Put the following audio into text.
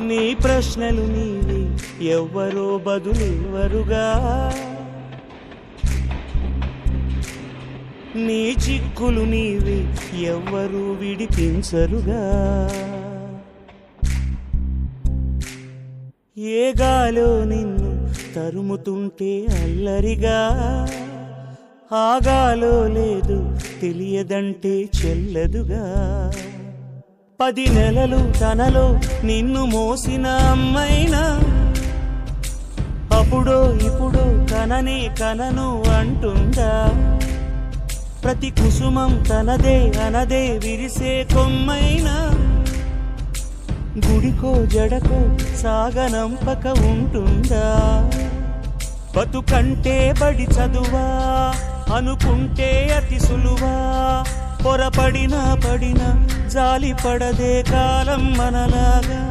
నీ ప్రశ్నలు నీవి ఎవ్వరో బదులెవ్వరుగా, నీ చిక్కులు నీవి ఎవ్వరూ విడిపించరుగా. ఏ గాలో నిన్ను తరుముతుంటే అల్లరిగా, ఆగాలో లేదు తెలియదంటే చెల్లదుగా. 10 నెలలు తనలో నిన్ను మోసిన అమ్మైనా అప్పుడో ఇప్పుడో కననే కనను అంటుందా. ప్రతి కుసుమం తనదే అనదే విరిసే కొమ్మైనా గుడికో జడకో సాగనంపక ఉంటుందా. బతుకంటే బడి చదువా అనుకుంటే అతి సులువా, పొరపడినా పడినా జాలి పడదే కాలం మనలాగా.